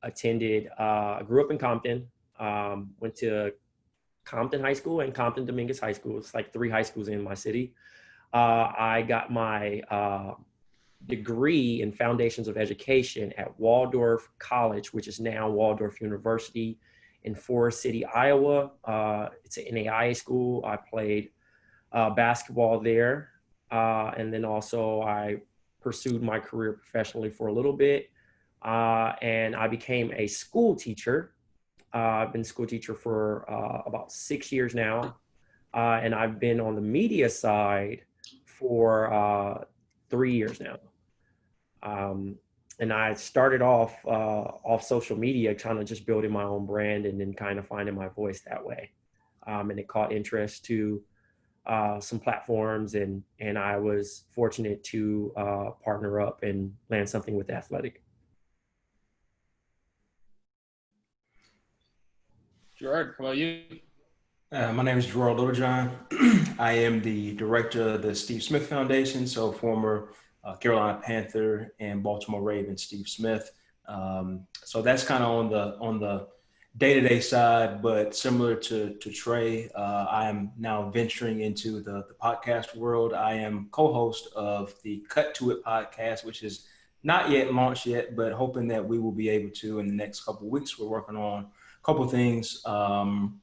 grew up in Compton, went to Compton High School and Compton Dominguez High School. It's like 3 high schools in my city. I got my degree in Foundations of Education at Waldorf College, which is now Waldorf University in Forest City, Iowa. It's an NAIA school. I played basketball there. And then also I pursued my career professionally for a little bit. And I became a school teacher. I've been a school teacher for about 6 years now. And I've been on the media side for 3 years now. And I started off social media, kind of just building my own brand and then kind of finding my voice that way. And it caught interest to some platforms, and I was fortunate to partner up and land something with The Athletic. Gerard, how about you? My name is Gerard Littlejohn. I am the director of the Steve Smith Foundation, so former Carolina Panther and Baltimore Ravens Steve Smith. So that's kind of on the day-to-day side, but similar to Trey, I am now venturing into the podcast world. I am co-host of the Cut to It podcast, which is not yet launched yet, but hoping that we will be able to in the next couple of weeks. We're working on a couple of things on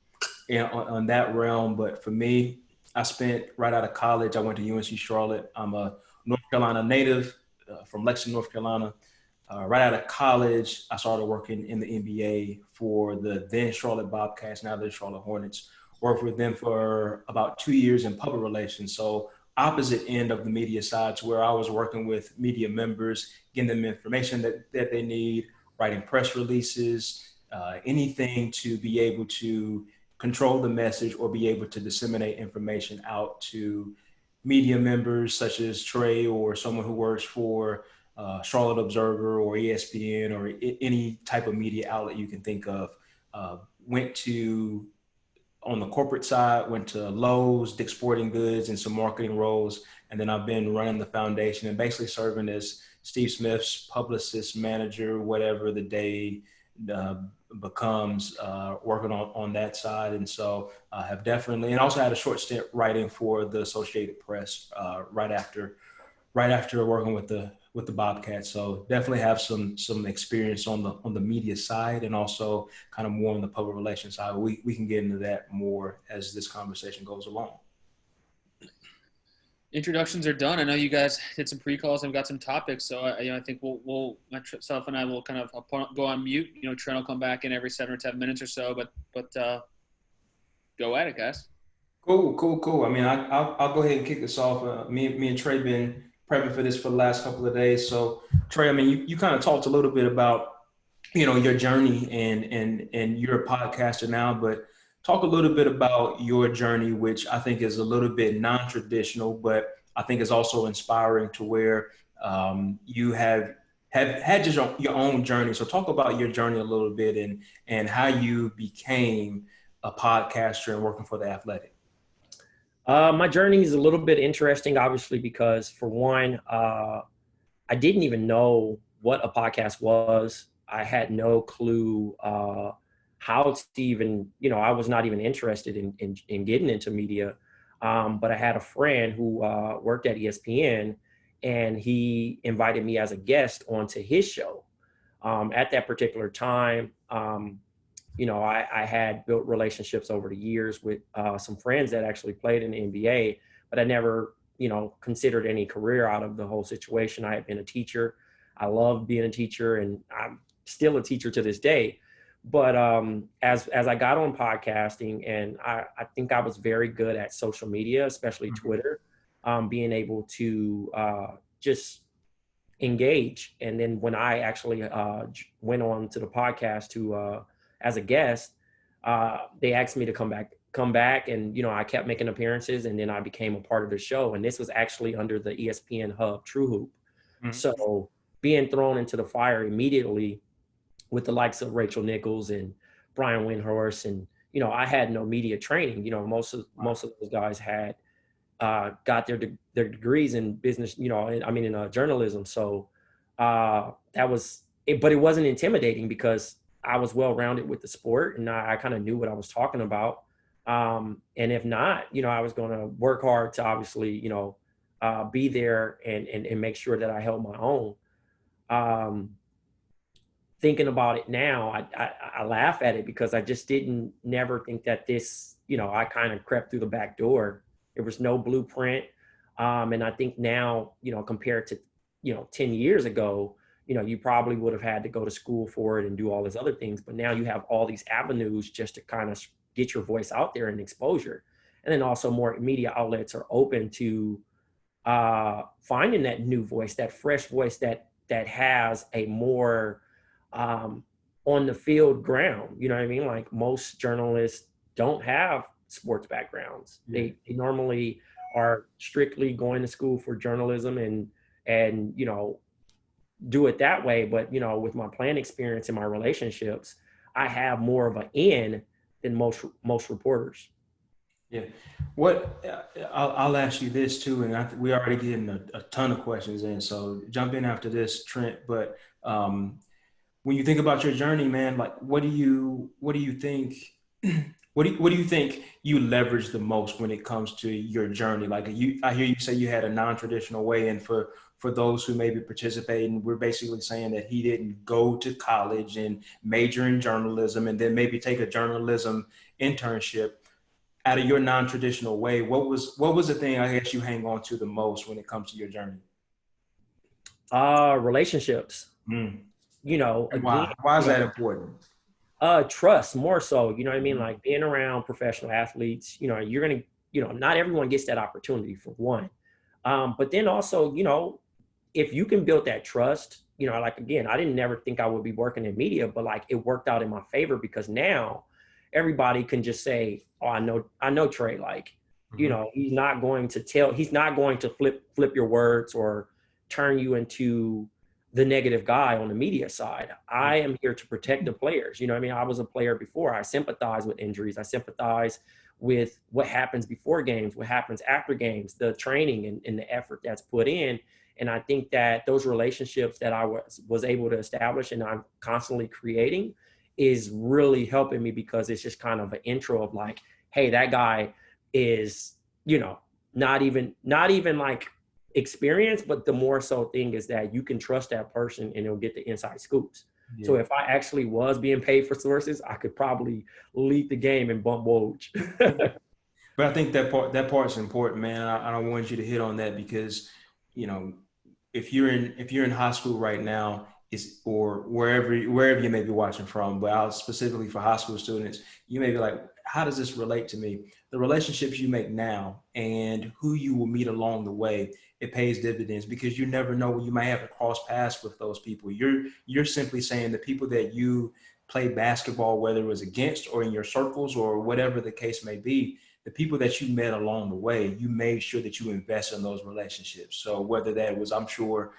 that realm. But for me, I spent right out of college, I went to UNC Charlotte. I'm a North Carolina native from Lexington, North Carolina. Right out of college, I started working in the NBA for the then Charlotte Bobcats, now the Charlotte Hornets. Worked with them for about 2 years in public relations. So opposite end of the media side, to where I was working with media members, getting them information that they need, writing press releases, anything to be able to control the message or be able to disseminate information out to media members such as Trey or someone who works for Charlotte Observer or ESPN or any type of media outlet you can think of. Went to, on the corporate side, went to Lowe's, Dick's Sporting Goods, and some marketing roles. And then I've been running the foundation and basically serving as Steve Smith's publicist, manager, whatever the day becomes, working on that side. And so I have definitely, and also had a short stint writing for the Associated Press right after working with the Bobcats. So definitely have some experience on the media side, and also kind of more on the public relations side. We can get into that more as this conversation goes along. Introductions are done. I know you guys did some pre-calls and got some topics, so I think myself and I will kind of go on mute. Trent will come back in every 7 or 10 minutes or so, but go at it, guys. Cool. I mean, I'll go ahead and kick this off. Me and Trey been prepping for this for the last couple of days. So Trey, I mean, you kind of talked a little bit about, your journey and you're a podcaster now, but talk a little bit about your journey, which I think is a little bit non-traditional, but I think is also inspiring, to where you have had your own journey. So talk about your journey a little bit and how you became a podcaster and working for The Athletic. My journey is a little bit interesting, obviously, because for one, I didn't even know what a podcast was. I had no clue how to even, I was not even interested in getting into media. But I had a friend who worked at ESPN, and he invited me as a guest onto his show. At that particular time, I had built relationships over the years with some friends that actually played in the NBA, but I never, considered any career out of the whole situation. I had been a teacher. I loved being a teacher, and I'm still a teacher to this day. But as I got on podcasting, and I think I was very good at social media, especially Twitter, being able to just engage. And then when I actually went on to the podcast to as a guest, they asked me to come back, and I kept making appearances, and then I became a part of the show. And this was actually under the ESPN hub, True Hoop. Mm-hmm. So being thrown into the fire immediately with the likes of Rachel Nichols and Brian Windhorst, and I had no media training. Most of those guys had got their degrees in business, in journalism. So that was but it wasn't intimidating because I was well-rounded with the sport and I kind of knew what I was talking about. And if not, I was going to work hard to obviously, be there and make sure that I held my own. Thinking about it now, I laugh at it because I just didn't never think that this, I kind of crept through the back door. There was no blueprint. And I think now, compared to, 10 years ago, you probably would have had to go to school for it and do all these other things. But now you have all these avenues just to kind of get your voice out there and exposure. And then also more media outlets are open to finding that new voice, that fresh voice that has a more on the field ground. You know what I mean? Like most journalists don't have sports backgrounds. They normally are strictly going to school for journalism and do it that way. But with my playing experience and my relationships, I have more of an in than most reporters. Yeah. What I'll ask you this too, and we already getting a ton of questions in, so jump in after this, Trent. But when you think about your journey, man, like what do you think? What do you think you leverage the most when it comes to your journey? Like I hear you say you had a non-traditional way, and for those who may be participating, we're basically saying that he didn't go to college and major in journalism and then maybe take a journalism internship. Out of your non-traditional way, what was the thing I guess you hang on to the most when it comes to your journey? Relationships. Again, why is that important? Trust more so, you know what I mean? Like being around professional athletes, you're going to, not everyone gets that opportunity for one. But then also, if you can build that trust, like, again, I didn't never think I would be working in media, but like it worked out in my favor because now everybody can just say, oh, I know Trey, like, he's not going to flip your words or turn you into the negative guy on the media side. I am here to protect the players. I mean, I was a player before. I sympathize with injuries. I sympathize with what happens before games, what happens after games, the training and the effort that's put in. And I think that those relationships that I was able to establish and I'm constantly creating is really helping me because it's just kind of an intro of like, hey, that guy is, not even like experience, but the more so thing is that you can trust that person and they'll get the inside scoops. Yeah. So if I actually was being paid for sources, I could probably lead the game and bump Woj. But I think that part's important, man. I don't want you to hit on that because, if you're in high school right now, or wherever you may be watching from, but I'll specifically for high school students, you may be like, how does this relate to me? The relationships you make now and who you will meet along the way, it pays dividends because you never know when you might have to cross paths with those people. You're simply saying the people that you play basketball, whether it was against or in your circles or whatever the case may be, the people that you met along the way, you made sure that you invest in those relationships. So whether that was, I'm sure,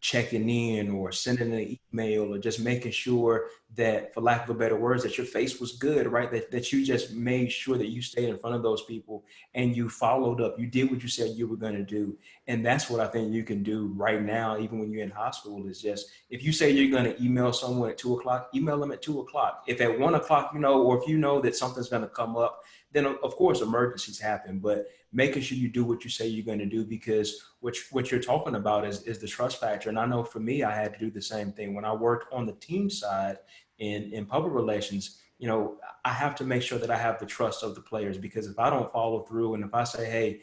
checking in or sending an email or just making sure that, for lack of a better words, that your face was good, right? That you just made sure that you stayed in front of those people and you followed up. You did what you said you were going to do. And that's what I think you can do right now, even when you're in high school, is just, if you say you're going to email someone at 2:00, email them at 2:00. If at 1:00, or if you know that something's going to come up, then of course emergencies happen, but making sure you do what you say you're going to do, because what you're talking about is the trust factor. And I know for me, I had to do the same thing when I worked on the team side in public relations. I have to make sure that I have the trust of the players, because if I don't follow through and if I say, hey,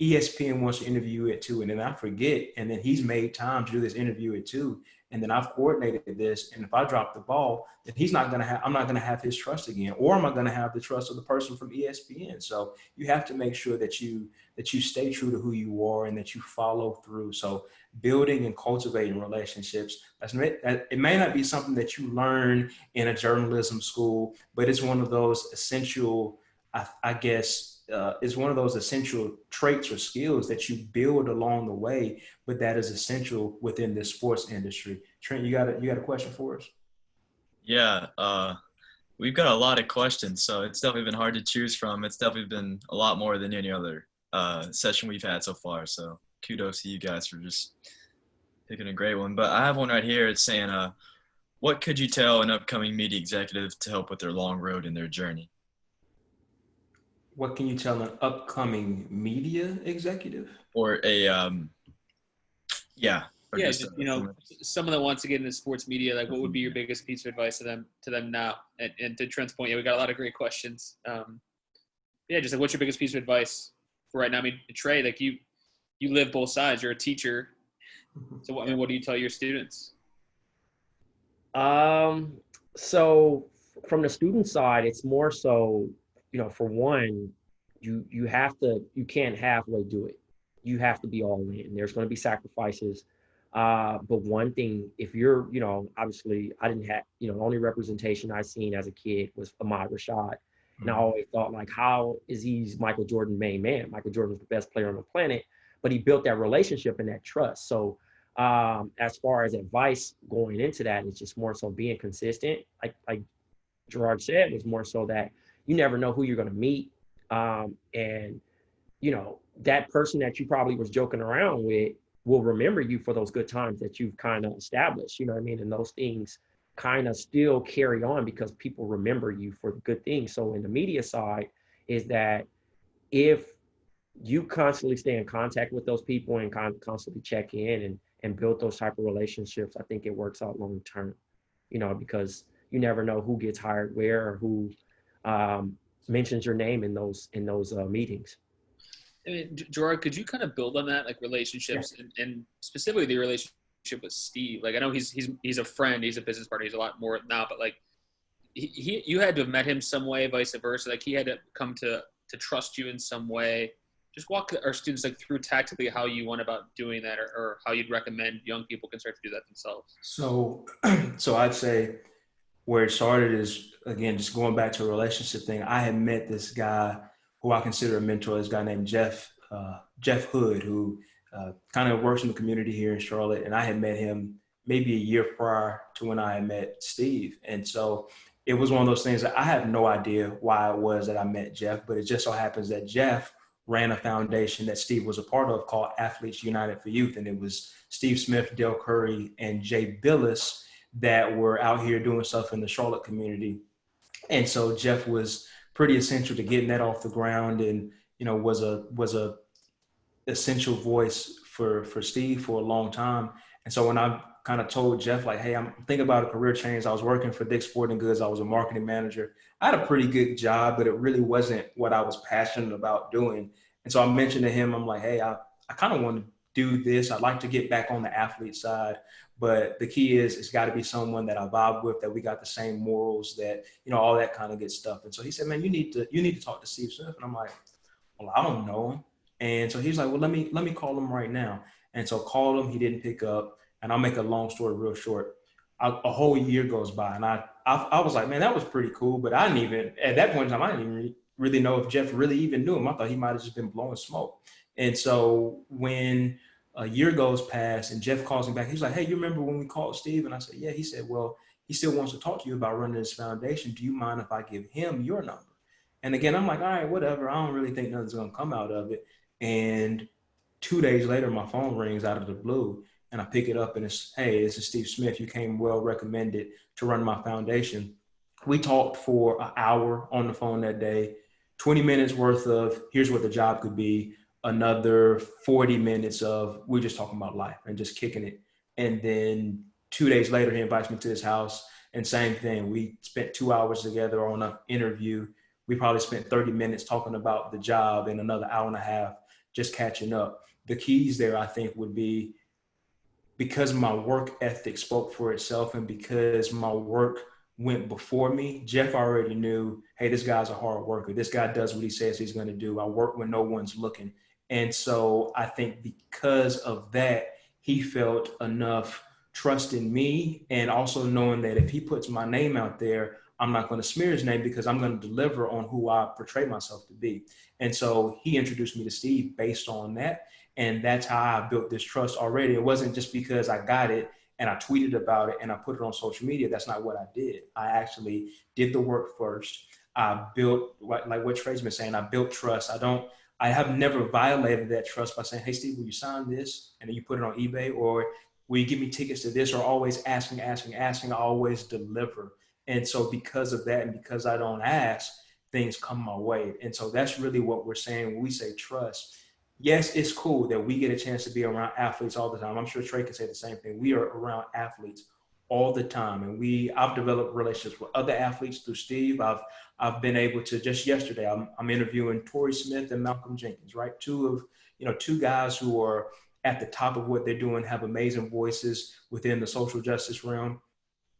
ESPN wants to interview you at 2:00, and then I forget, and then he's made time to do this interview at 2:00, and then I've coordinated this, and if I drop the ball, then I'm not gonna have his trust again, or am I gonna have the trust of the person from ESPN? So you have to make sure that you stay true to who you are and that you follow through. So building and cultivating relationships, it may not be something that you learn in a journalism school, but it's one of those essential, I guess, is one of those essential traits or skills that you build along the way, but that is essential within the sports industry. Trent, you got a question for us? Yeah, we've got a lot of questions, so it's definitely been hard to choose from. It's definitely been a lot more than any other session we've had so far. So kudos to you guys for just picking a great one. But I have one right here. It's saying, What could you tell an upcoming media executive to help with their long road in their journey? What can you tell an upcoming media executive? Or a, or Yeah, just, just, someone that wants to get into sports media, like what would be your biggest piece of advice to them now? And to Trent's point, we got a lot of great questions. Just like what's your biggest piece of advice for right now? I mean, Trey, like you live both sides. You're a teacher, so what do you tell your students? So from the student side, it's more so, for one, you can't halfway do it. You have to be all in. There's going to be sacrifices. But one thing, if you're, obviously I didn't have, the only representation I seen as a kid was Ahmad Rashad. And I always thought, like, how is he's Michael Jordan's main man? Michael Jordan was the best player on the planet, but he built that relationship and that trust. So as far as advice going into that, it's just more so being consistent. Like Gerard said, it's more so that you never know who you're going to meet. And, that person that you probably was joking around with will remember you for those good times that you've kind of established, you know what I mean? And those things kind of still carry on because people remember you for the good things. So in the media side is that if you constantly stay in contact with those people and constantly check in and build those type of relationships, I think it works out long term, because you never know who gets hired where or who mentions your name in those meetings. I mean, Gerard, could you kind of build on that, like relationships, and specifically the relationship with Steve? Like, I know he's a friend, he's a business partner, he's a lot more now, but like, you had to have met him some way, vice versa. Like, he had to come to trust you in some way. Just walk our students like through tactically how you went about doing that, or how you'd recommend young people can start to do that themselves. So I'd say where it started is, again, just going back to a relationship thing. I had met this guy who I consider a mentor, this guy named Jeff Hood, who kind of works in the community here in Charlotte. And I had met him maybe a year prior to when I had met Steve. And so it was one of those things that I have no idea why it was that I met Jeff, but it just so happens that Jeff ran a foundation that Steve was a part of called Athletes United for Youth. And it was Steve Smith, Dale Curry, and Jay Billis that were out here doing stuff in the Charlotte community. And so Jeff was pretty essential to getting that off the ground, and was a essential voice for Steve for a long time. And so when I kind of told Jeff, like, hey, I'm thinking about a career change, I was working for Dick's Sporting Goods, I was a marketing manager, I had a pretty good job, but it really wasn't what I was passionate about doing. And so I mentioned to him, I'm like, hey, I kind of want to do this, I'd like to get back on the athlete side, but the key is it's got to be someone that I vibe with, that we got the same morals, that, all that kind of good stuff. And so he said, man, you need to talk to Steve Smith. And I'm like, well, I don't know him. And so he's like, well, let me call him right now. And so called him, he didn't pick up. And I'll make a long story real short. A whole year goes by, and I was like, man, that was pretty cool. But at that point in time, I didn't even really know if Jeff really even knew him. I thought he might have just been blowing smoke. And so when a year goes past and Jeff calls me back, he's like, hey, you remember when we called Steve? And I said, yeah. He said, well, he still wants to talk to you about running this foundation. Do you mind if I give him your number? And again, I'm like, all right, whatever. I don't really think nothing's going to come out of it. And 2 days later, my phone rings out of the blue, and I pick it up, and it's, hey, this is Steve Smith. You came well recommended to run my foundation. We talked for an hour on the phone that day, 20 minutes worth of here's what the job could be, another 40 minutes of we're just talking about life and just kicking it. And then 2 days later, he invites me to his house, and same thing. We spent 2 hours together on an interview. We probably spent 30 minutes talking about the job and another hour and a half just catching up. The keys there, I think, would be because my work ethic spoke for itself and because my work went before me. Jeff already knew, hey, this guy's a hard worker. This guy does what he says he's going to do. I work when no one's looking. And so I think because of that, he felt enough trust in me, and also knowing that if he puts my name out there, I'm not going to smear his name because I'm going to deliver on who I portray myself to be. And so he introduced me to Steve based on that. And that's how I built this trust already. It wasn't just because I got it and I tweeted about it and I put it on social media. That's not what I did. I actually did the work first. I built, like what Trey's been saying, I built trust. I have never violated that trust by saying, hey, Steve, will you sign this? And then you put it on eBay, or will you give me tickets to this, or always asking, I always deliver. And so because of that, and because I don't ask, things come my way. And so that's really what we're saying when we say trust. Yes, it's cool that we get a chance to be around athletes all the time. I'm sure Trey can say the same thing. We are around athletes all the time. And I've developed relationships with other athletes through Steve. I've been able to, just yesterday, I'm interviewing Torrey Smith and Malcolm Jenkins, right? Two guys who are at the top of what they're doing, have amazing voices within the social justice realm.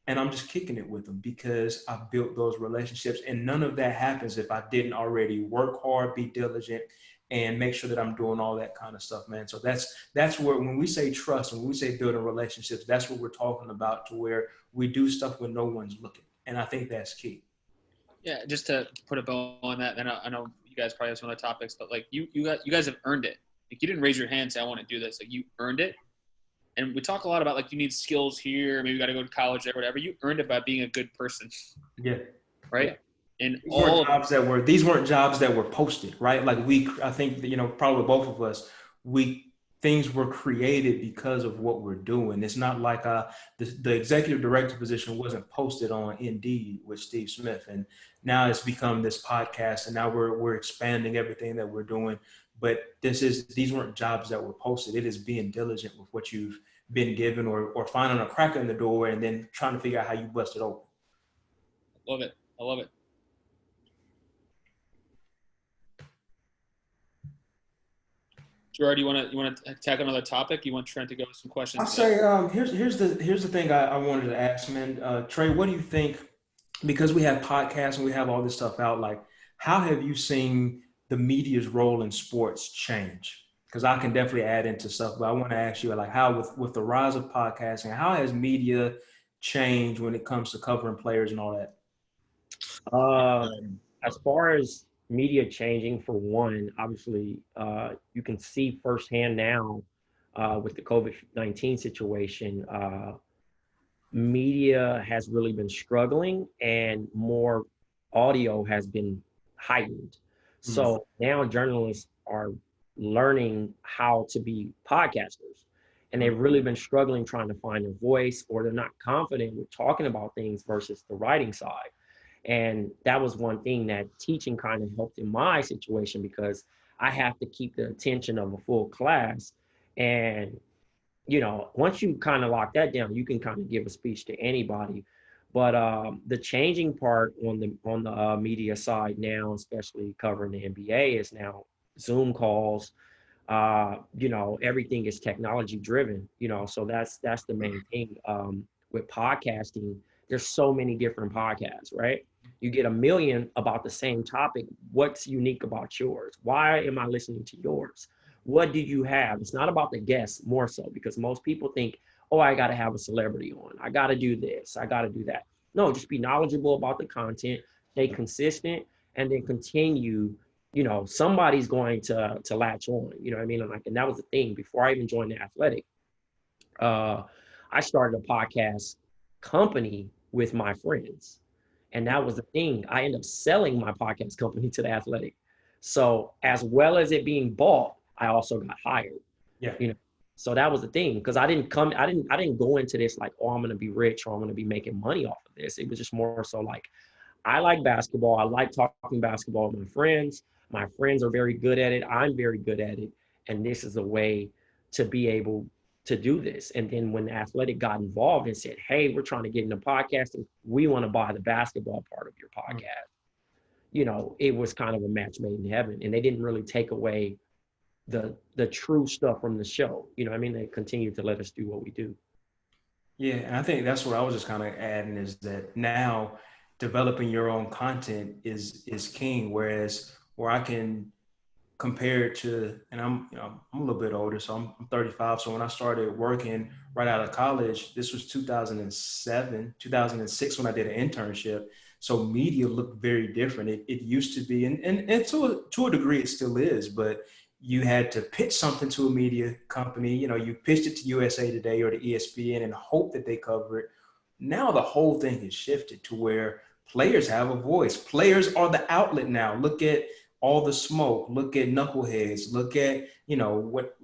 And I'm just kicking it with them because I've built those relationships. And none of that happens if I didn't already work hard, be diligent, and make sure that I'm doing all that kind of stuff, man. So that's where, when we say trust and when we say building relationships, that's what we're talking about, to where we do stuff when no one's looking. And I think that's key. Yeah, just to put a bow on that, and I know you guys probably have some other topics, but like you guys have earned it. Like, you didn't raise your hand and say, I want to do this. Like, you earned it. And we talk a lot about, like, you need skills here, maybe you got to go to college there, whatever. You earned it by being a good person. Yeah. Right. Yeah. And these weren't jobs that were posted, right? Like, I think, probably both of us, things were created because of what we're doing. It's not like the executive director position wasn't posted on Indeed with Steve Smith. And now it's become this podcast, and now we're expanding everything that we're doing. But these weren't jobs that were posted. It is being diligent with what you've been given, or finding a crack in the door and then trying to figure out how you bust it open. Love it. I love it. Gerard, you want to tackle another topic? You want Trent to go with some questions? I'll say, here's the thing I wanted to ask, man. Trey, what do you think? Because we have podcasts and we have all this stuff out, like, how have you seen the media's role in sports change? Because I can definitely add into stuff, but I want to ask you, like, how with the rise of podcasting, how has media changed when it comes to covering players and all that? As far as media changing, for one, obviously, you can see firsthand now with the COVID-19 situation, media has really been struggling, and more audio has been heightened. Mm-hmm. So now journalists are learning how to be podcasters, and they've really been struggling trying to find their voice, or they're not confident with talking about things versus the writing side. And that was one thing that teaching kind of helped in my situation, because I have to keep the attention of a full class. And, once you kind of lock that down, you can kind of give a speech to anybody. But the changing part on the media side now, especially covering the NBA, is now Zoom calls. Everything is technology driven. So that's the main thing. With podcasting, there's so many different podcasts, right? You get a million about the same topic. What's unique about yours? Why am I listening to yours? What do you have? It's not about the guests more so, because most people think, oh, I got to have a celebrity on. I got to do this. I got to do that. No, just be knowledgeable about the content, stay consistent, and then continue. Somebody's going to latch on. You know what I mean? And that was the thing. Before I even joined The Athletic, I started a podcast company with my friends. And that was the thing. I ended up selling my podcast company to The Athletic. So as well as it being bought, I also got hired. Yeah. So that was the thing, because I didn't go into this like, oh, I'm going to be rich, or I'm going to be making money off of this. It was just more so like, I like basketball. I like talking basketball with my friends. My friends are very good at it. I'm very good at it. And this is a way to be able to do this. And then when The Athletic got involved and said, hey, we're trying to get into podcasting, we want to buy the basketball part of your podcast. It was kind of a match made in heaven. And they didn't really take away the true stuff from the show. They continue to let us do what we do. Yeah. And I think that's what I was just kind of adding, is that now developing your own content is king. Whereas where I can compare it to, and I'm a little bit older, so I'm 35. So when I started working right out of college, this was 2006 when I did an internship. So media looked very different. It used to be, and to a degree it still is, but you had to pitch something to a media company. You pitched it to USA Today or to ESPN and hope that they cover it. Now the whole thing has shifted to where players have a voice. Players are the outlet now. Look at all the smoke. Look at Knuckleheads. Look at, what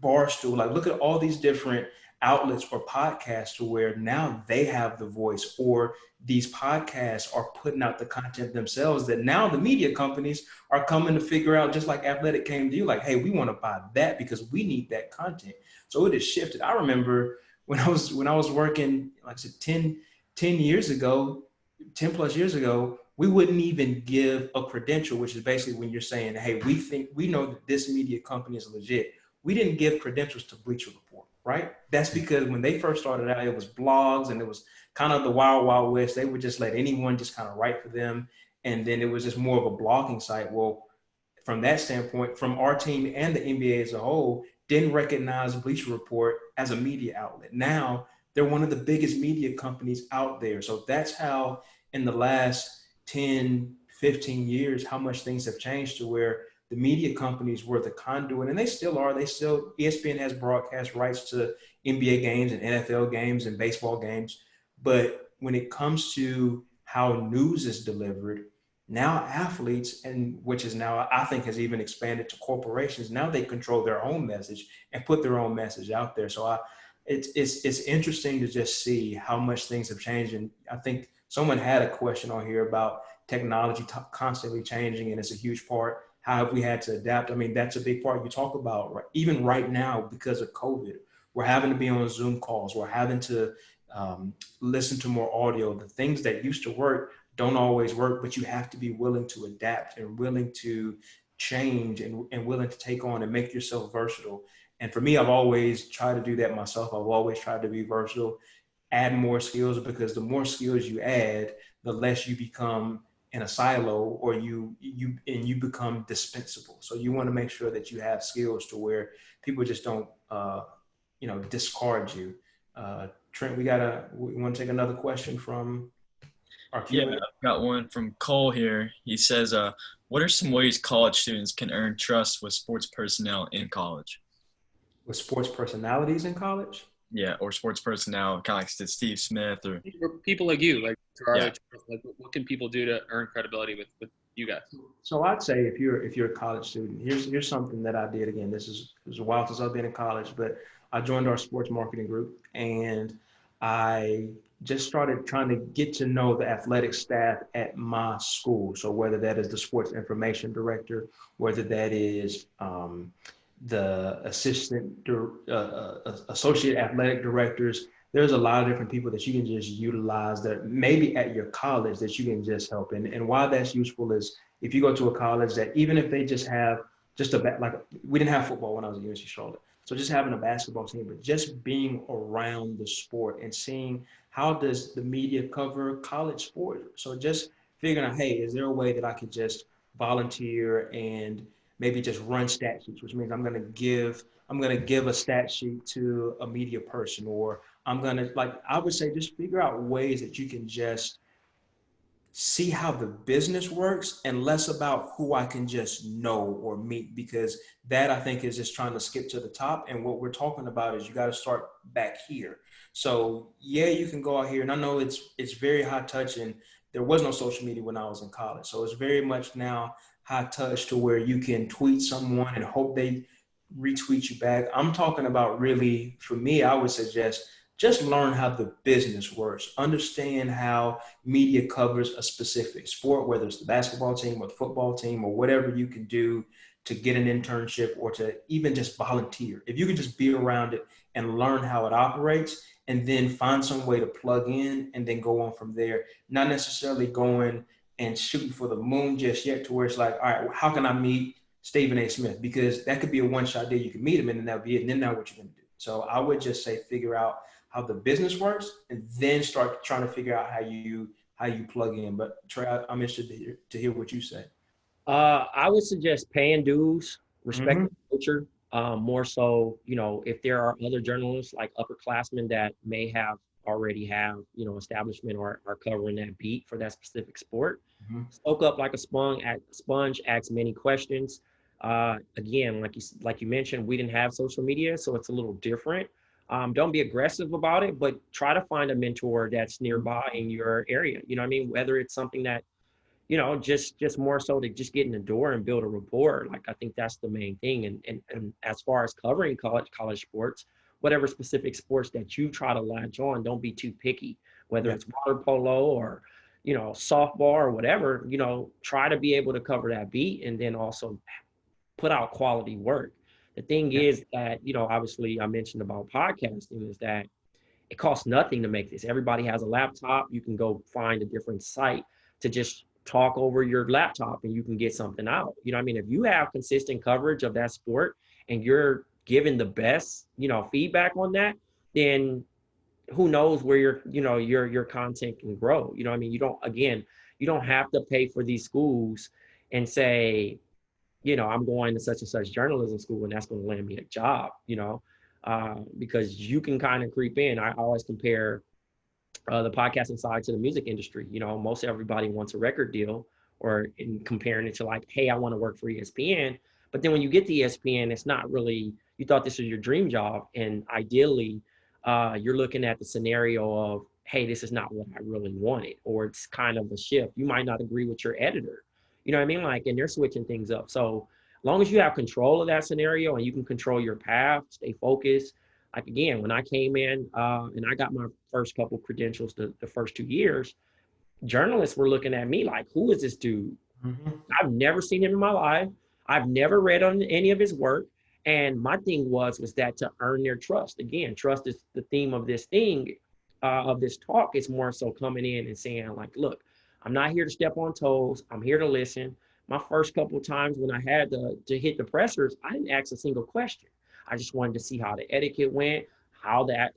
Barstool. Like, look at all these different outlets or podcasts to where now they have the voice, or these podcasts are putting out the content themselves, that now the media companies are coming to figure out, just like Athletic came to you, like, hey, we want to buy that because we need that content. So it has shifted. I remember when I was working, like I said, 10 years ago, 10 plus years ago, we wouldn't even give a credential, which is basically when you're saying, hey, we know that this media company is legit. We didn't give credentials to Bleacher Report, right? That's because when they first started out, it was blogs and it was kind of the wild, wild west. They would just let anyone just kind of write for them. And then it was just more of a blogging site. Well, from that standpoint, from our team and the NBA as a whole, didn't recognize Bleacher Report as a media outlet. Now they're one of the biggest media companies out there. So that's how in the last 10, 15 years, how much things have changed to where the media companies were the conduit, and they still are. ESPN has broadcast rights to NBA games and NFL games and baseball games. But when it comes to how news is delivered, now athletes, and which is now, I think, has even expanded to corporations, now they control their own message and put their own message out there. So it's interesting to just see how much things have changed. And I think someone had a question on here about technology constantly changing, and it's a huge part. How have we had to adapt? I mean, that's a big part you talk about, right? Even right now, because of COVID, we're having to be on Zoom calls. We're having to listen to more audio. The things that used to work don't always work, but you have to be willing to adapt and willing to change and willing to take on and make yourself versatile. And for me, I've always tried to do that myself. I've always tried to be versatile, add more skills, because the more skills you add, the less you become in a silo, or you become dispensable. So you want to make sure that you have skills to where people just don't, discard you. Trent, we want to take another question from our Q&A? Yeah, I've got one from Cole here. He says, what are some ways college students can earn trust with sports personnel in college? With sports personalities in college? Yeah, or sports personnel, kind of like Steve Smith or people like you, like Gerard. Yeah. Like, what can people do to earn credibility with you guys? So I'd say if you're a college student, here's something that I did. Again, it was a while since I've been in college, but I joined our sports marketing group, and I just started trying to get to know the athletic staff at my school. So whether that is the sports information director, whether that is the associate athletic directors, there's a lot of different people that you can just utilize that maybe at your college that you can just help. And why that's useful is if you go to a college that even if they just have like we didn't have football when I was at UNC Charlotte. So just having a basketball team, but just being around the sport and seeing how does the media cover college sport. So just figuring out, hey, is there a way that I could just volunteer and maybe just run stat sheets, which means I'm going to give a stat sheet to a media person, or I would say just figure out ways that you can just see how the business works and less about who I can just know or meet, because that I think is just trying to skip to the top. And what we're talking about is you got to start back here. So yeah, you can go out here, and I know it's very high touch, and there was no social media when I was in college. So it's very much now high touch to where you can tweet someone and hope they retweet you back. I'm talking about really, for me, I would suggest just learn how the business works. Understand how media covers a specific sport, whether it's the basketball team or the football team or whatever you can do to get an internship or to even just volunteer. If you can just be around it and learn how it operates, and then find some way to plug in and then go on from there, not necessarily going and shooting for the moon just yet to where it's like, all right, how can I meet Stephen A. Smith? Because that could be a one-shot deal. You can meet him and then that'll be it. And then now what you're going to do. So I would just say figure out how the business works and then start trying to figure out how you plug in. But Trey, I'm interested to hear what you say. I would suggest paying dues, respect the culture. More so, if there are other journalists like upperclassmen that may already have, establishment or are covering that beat for that specific sport, soak up like a sponge, ask many questions. Again, like you mentioned, we didn't have social media, so it's a little different. Don't be aggressive about it, but try to find a mentor that's nearby in your area. You know what I mean? Whether it's something that, just more so to just get in the door and build a rapport. Like, I think that's the main thing. And as far as covering college sports, whatever specific sports that you try to latch on, don't be too picky, whether it's water polo or, softball or whatever, try to be able to cover that beat and then also put out quality work. The thing is that, obviously I mentioned about podcasting is that it costs nothing to make this. Everybody has a laptop. You can go find a different site to just talk over your laptop and you can get something out. You know what I mean? If you have consistent coverage of that sport and you're giving the best, feedback on that, then who knows where your content can grow. You know what I mean? You don't have to pay for these schools and say, I'm going to such and such journalism school and that's going to land me a job, because you can kind of creep in. I always compare the podcasting side to the music industry. Most everybody wants a record deal, or in comparing it to like, hey, I want to work for ESPN. But then when you get to ESPN, it's not really, you thought this was your dream job. And ideally, you're looking at the scenario of, hey, this is not what I really wanted, or it's kind of a shift. You might not agree with your editor. You know what I mean? Like, and they're switching things up. So as long as you have control of that scenario and you can control your path, stay focused. Like, again, when I came in and I got my first couple credentials the first 2 years, journalists were looking at me like, who is this dude? Mm-hmm. I've never seen him in my life. I've never read on any of his work. And my thing was that to earn their trust. Again, trust is the theme of this thing, of this talk. It's more so coming in and saying like, look, I'm not here to step on toes. I'm here to listen. My first couple of times when I had to hit the pressers, I didn't ask a single question. I just wanted to see how the etiquette went, how that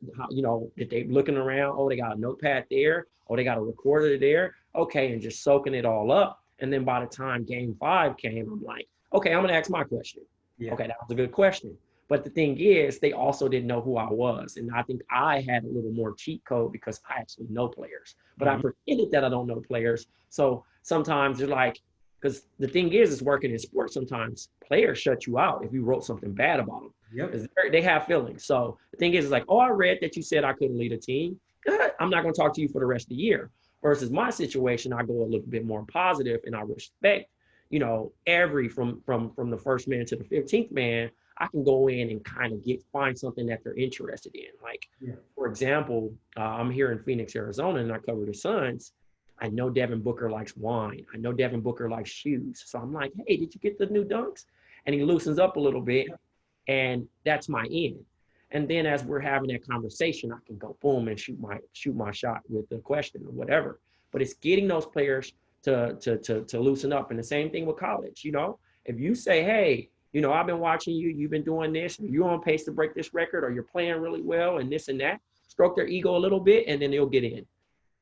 they looking around. Oh, they got a notepad there. Oh, they got a recorder there. Okay, and just soaking it all up. And then by the time game 5 came, I'm like, okay, I'm going to ask my question. Yeah. Okay, that was a good question. But the thing is, they also didn't know who I was. And I think I had a little more cheat code because I actually know players. But I pretended that I don't know players. So sometimes they're like, because the thing is working in sports, sometimes players shut you out if you wrote something bad about them. Yep. They have feelings. So the thing is like, oh, I read that you said I couldn't lead a team. I'm not going to talk to you for the rest of the year. Versus my situation, I go a little bit more positive and I respect, from the first man to the 15th man, I can go in and kind of find something that they're interested in. Like, for example, I'm here in Phoenix, Arizona, and I cover the Suns. I know Devin Booker likes wine. I know Devin Booker likes shoes. So I'm like, hey, did you get the new dunks? And he loosens up a little bit, and that's my end. And then as we're having that conversation, I can go boom and shoot my shot with the question or whatever. But it's getting those players to loosen up. And the same thing with college. If you say, hey, I've been watching you, you've been doing this, you're on pace to break this record, or you're playing really well and this and that, stroke their ego a little bit, and then they'll get in.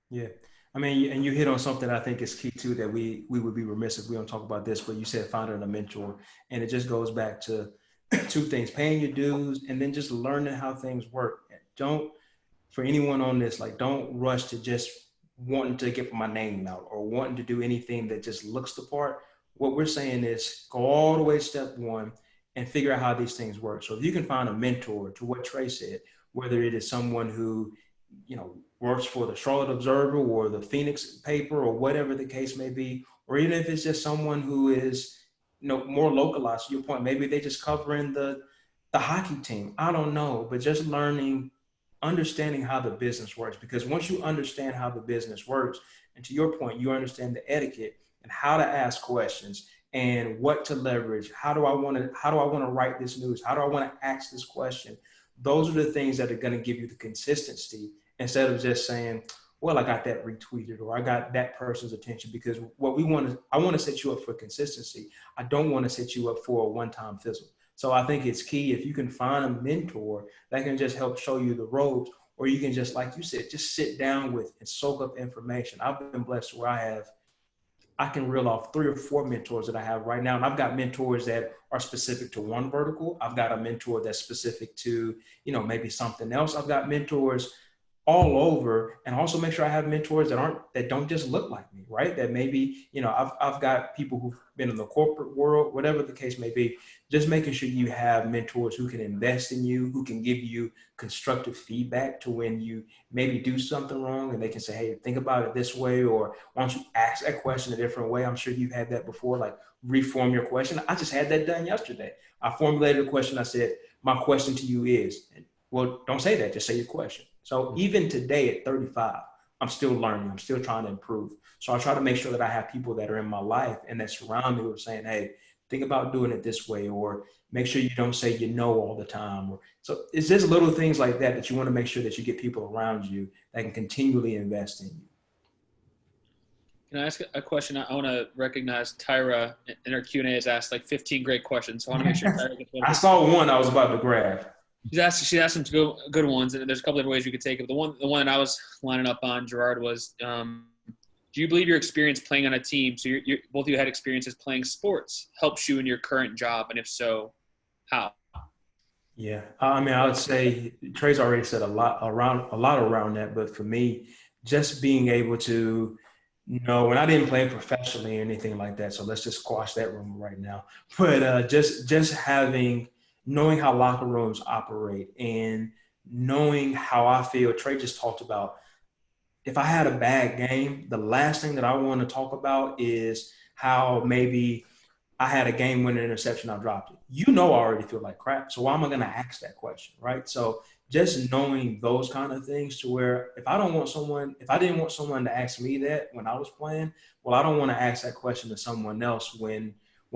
Yeah. I mean, and you hit on something I think is key too, that we would be remiss if we don't talk about this, but you said finding a mentor. And it just goes back to 2 things, paying your dues and then just learning how things work. For anyone on this, like, don't rush to just wanting to get my name out or wanting to do anything that just looks the part. What we're saying is go all the way to step 1 and figure out how these things work. So if you can find a mentor, to what Trey said, whether it is someone who, works for the Charlotte Observer or the Phoenix paper or whatever the case may be, or even if it's just someone who is, more localized, to your point, maybe they just covering the hockey team. I don't know, but just understanding how the business works, because once you understand how the business works, and to your point, you understand the etiquette and how to ask questions and what to leverage. How do I want to write this news? How do I want to ask this question? Those are the things that are going to give you the consistency, instead of just saying, well, I got that retweeted or I got that person's attention. Because what I want to set you up for consistency. I don't want to set you up for a one-time fizzle. So I think it's key if you can find a mentor that can just help show you the ropes, or you can just, like you said, just sit down with and soak up information. I've been blessed where I can reel off 3 or 4 mentors that I have right now. And I've got mentors that are specific to one vertical. I've got a mentor that's specific to, maybe something else. I've got mentors all over, and also make sure I have mentors that don't just look like me, right? That maybe, I've got people who've been in the corporate world, whatever the case may be, just making sure you have mentors who can invest in you, who can give you constructive feedback to when you maybe do something wrong, and they can say, hey, think about it this way, or why don't you ask that question a different way? I'm sure you've had that before, like reform your question. I just had that done yesterday. I formulated a question. I said, my question to you is, Well, don't say that. Just say your question. So even today at 35, I'm still learning. I'm still trying to improve. So I try to make sure that I have people that are in my life and that surround me who are saying, hey, think about doing it this way, or make sure you don't say you know all the time. Or so it's just little things like that that you want to make sure that you get people around you that can continually invest in you. Can I ask a question? I want to recognize Tyra in her Q&A has asked like 15 great questions. So I want to make sure Tyra gets one. I saw one I was about to grab. She asked some good ones, and there's a couple of ways you could take it. The one that I was lining up on, Gerard, was do you believe your experience playing on a team, so you're both of you had experiences playing sports, helps you in your current job, and if so, how? Yeah, I mean, I would say Trey's already said a lot around that, but for me, just being able to, when I didn't play professionally or anything like that, so let's just squash that rumor right now. But just knowing how locker rooms operate and knowing how I feel. Trey just talked about, if I had a bad game, the last thing that I want to talk about is how maybe I had a game-winning interception, I dropped it. I already feel like crap, so why am I going to ask that question, right? So just knowing those kind of things, to where if I didn't want someone to ask me that when I was playing, well, I don't want to ask that question to someone else when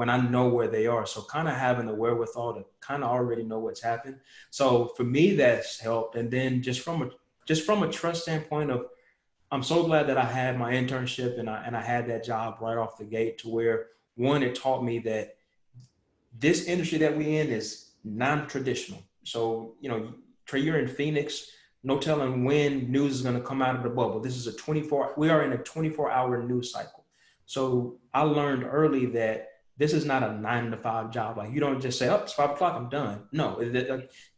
I know where they are. So kind of having the wherewithal to kind of already know what's happened. So for me, that's helped. And then just from a trust standpoint of, I'm so glad that I had my internship and I had that job right off the gate, to where, one, it taught me that this industry that we in is non-traditional. So, Trey, you're in Phoenix, no telling when news is going to come out of the bubble. We are in a 24-hour news cycle. So I learned early that this is not a 9-to-5 job. Like, you don't just say, oh, it's 5 o'clock, I'm done. No,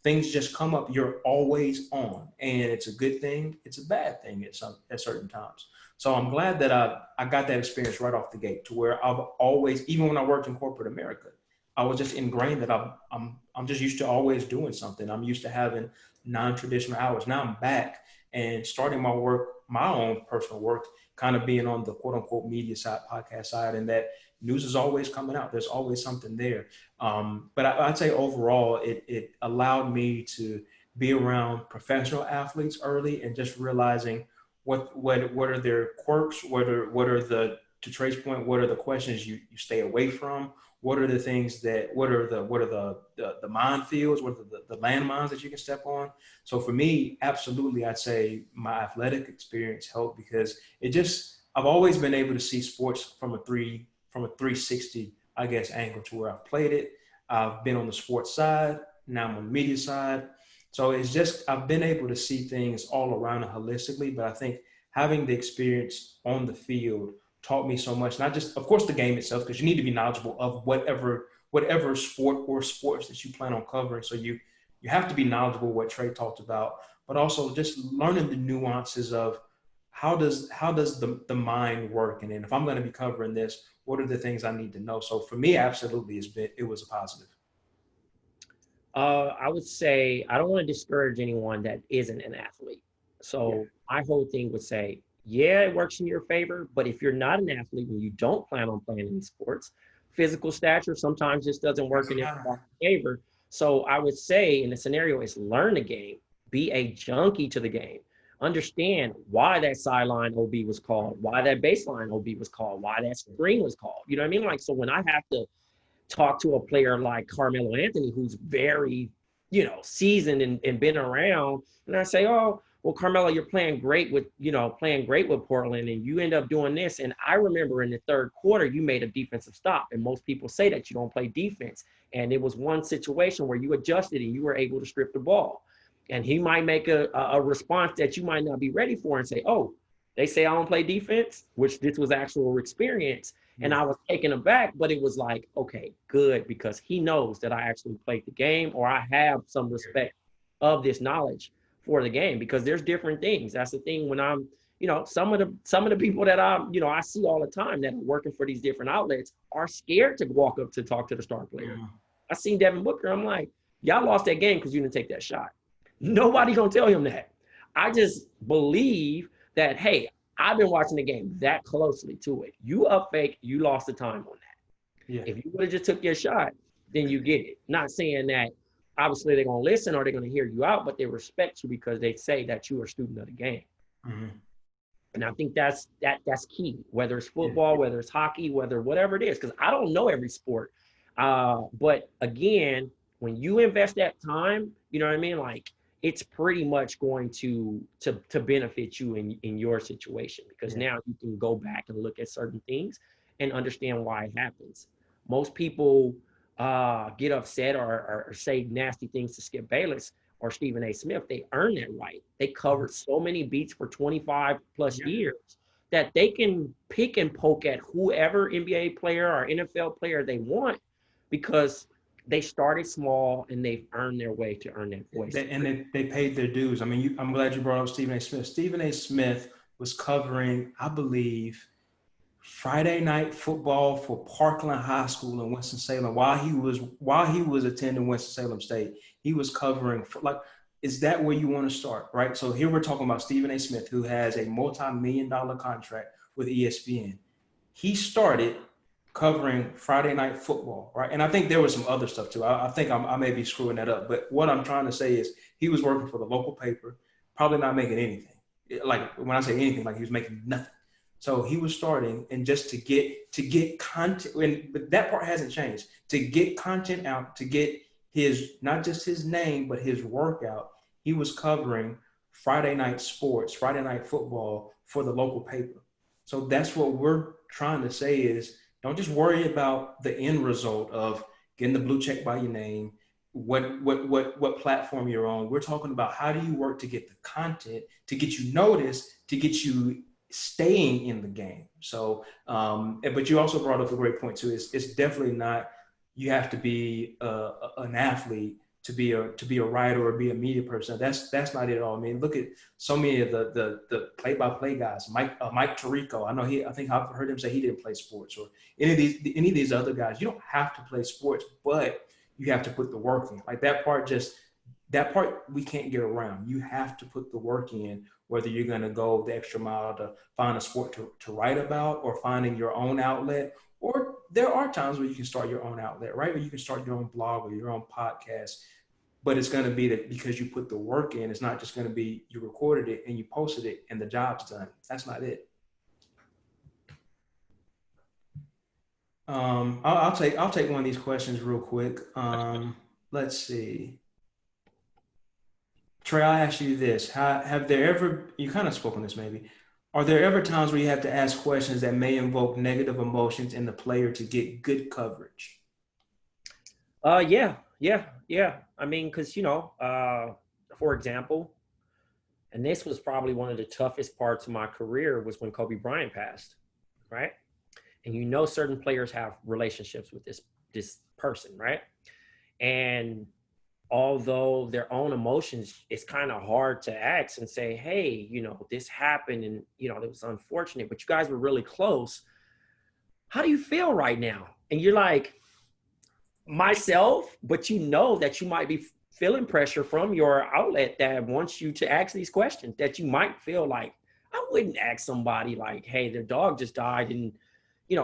things just come up. You're always on, and it's a good thing. It's a bad thing at certain times. So I'm glad that I got that experience right off the gate, to where I've always, even when I worked in corporate America, I was just ingrained that I'm just used to always doing something. I'm used to having non-traditional hours. Now I'm back and starting my own personal work, kind of being on the quote unquote media side, podcast side, and that news is always coming out. There's always something there. But I'd say overall, it allowed me to be around professional athletes early, and just realizing what are their quirks, what are the, to Trey's point, what are the questions you stay away from, what are the things what are the minefields, what are the landmines that you can step on. So for me, absolutely, I'd say my athletic experience helped, because I've always been able to see sports from a 360, I guess, angle, to where I've played it. I've been on the sports side. Now I'm on the media side. So it's just, I've been able to see things all around and holistically, but I think having the experience on the field taught me so much, not just, of course, the game itself, because you need to be knowledgeable of whatever sport or sports that you plan on covering. So you have to be knowledgeable, what Trey talked about, but also just learning the nuances of how does the mind work? And then if I'm going to be covering this, what are the things I need to know? So for me, absolutely, it was a positive. I would say I don't want to discourage anyone that isn't an athlete. So my whole thing would say, yeah, it works in your favor, but if you're not an athlete and you don't plan on playing any sports, physical stature sometimes just doesn't work in your favor. So I would say in the scenario is learn the game, be a junkie to the game, understand why that sideline OB was called, why that baseline OB was called, why that screen was called. You know what I mean? Like, so when I have to talk to a player like Carmelo Anthony, who's very, seasoned and been around, and I say, oh, well, Carmelo, you're playing great with Portland, and you end up doing this. And I remember in the third quarter, you made a defensive stop, and most people say that you don't play defense. And it was one situation where you adjusted and you were able to strip the ball. And he might make a response that you might not be ready for and say, oh, they say I don't play defense, which this was actual experience. And I was taken aback, but it was like, okay, good, because he knows that I actually played the game, or I have some respect of this knowledge for the game, because there's different things. That's the thing when I'm, some of the people that I see all the time that are working for these different outlets are scared to walk up to talk to the star player. I seen Devin Booker. I'm like, y'all lost that game because you didn't take that shot. Nobody gonna tell him that. I just believe that, hey, I've been watching the game that closely to it. You up fake, you lost the time on that. Yeah. If you would have just took your shot, then you get it. Not saying that obviously they're going to listen or they're going to hear you out, but they respect you because they say that you are a student of the game. Mm-hmm. And I think that's key, whether it's football, whether it's hockey, whatever it is, because I don't know every sport. But again, when you invest that time, you know what I mean? Like, it's pretty much going to benefit you in your situation, because now you can go back and look at certain things and understand why it happens. Most people get upset or say nasty things to Skip Bayless or Stephen A. Smith. They earn that right. They covered so many beats for 25 plus years that they can pick and poke at whoever NBA player or NFL player they want, because they started small and they've earned their way to earn that voice. And they paid their dues. I mean, I'm glad you brought up Stephen A. Smith. Stephen A. Smith was covering, I believe, Friday night football for Parkland High School in Winston-Salem while he was attending Winston-Salem State. He was covering, is that where you want to start, right? So here we're talking about Stephen A. Smith, who has a multi-million-dollar contract with ESPN. He started covering Friday night football, right? And I think there was some other stuff too. I think I may be screwing that up, but what I'm trying to say is he was working for the local paper, probably not making anything. Like, when I say anything, like, he was making nothing. So he was starting, and just to get content, but that part hasn't changed. To get content out, to get his, not just his name, but his workout, he was covering Friday night sports, Friday night football for the local paper. So that's what we're trying to say is, don't just worry about the end result of getting the blue check by your name, what platform you're on. We're talking about how do you work to get the content, to get you noticed, to get you staying in the game. So, but you also brought up a great point too. It's definitely not, you have to be an athlete to be a writer or be a media person. That's not it at all. I mean, look at so many of the play-by-play guys. Mike Tirico. I think I've heard him say he didn't play sports, or any of these other guys. You don't have to play sports, but you have to put the work in. Like, that part we can't get around. You have to put the work in, whether you're going to go the extra mile to find a sport to write about, or finding your own outlet. Or there are times where you can start your own outlet, right? Or you can start your own blog or your own podcast. But it's going to be that because you put the work in, it's not just going to be you recorded it and you posted it and the job's done. That's not it. I'll take one of these questions real quick. Let's see. Trey, I'll ask you this. Have there ever, you kind of spoke on this maybe, are there ever times where you have to ask questions that may invoke negative emotions in the player to get good coverage? Yeah. I mean, because, for example, and this was probably one of the toughest parts of my career, was when Kobe Bryant passed, right? And certain players have relationships with this person, right? And although their own emotions, it's kind of hard to ask and say, hey, this happened and, it was unfortunate, but you guys were really close. How do you feel right now? And you're like, myself, but that you might be feeling pressure from your outlet that wants you to ask these questions, that you might feel like, I wouldn't ask somebody like, hey, their dog just died and,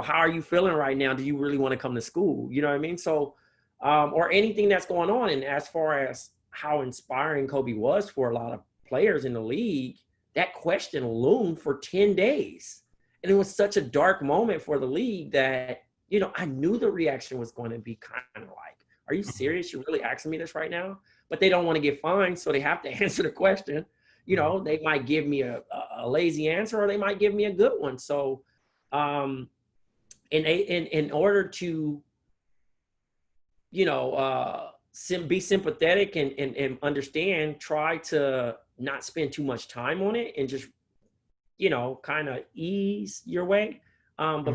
how are you feeling right now? Do you really want to come to school? You know what I mean? So, or anything that's going on. And as far as how inspiring Kobe was for a lot of players in the league, that question loomed for 10 days. And it was such a dark moment for the league that, I knew the reaction was going to be kind of like, are you serious? You're really asking me this right now? But they don't want to get fined, so they have to answer the question. They might give me a lazy answer, or they might give me a good one. So in order to, be sympathetic and understand, try to not spend too much time on it and just, kind of ease your way, but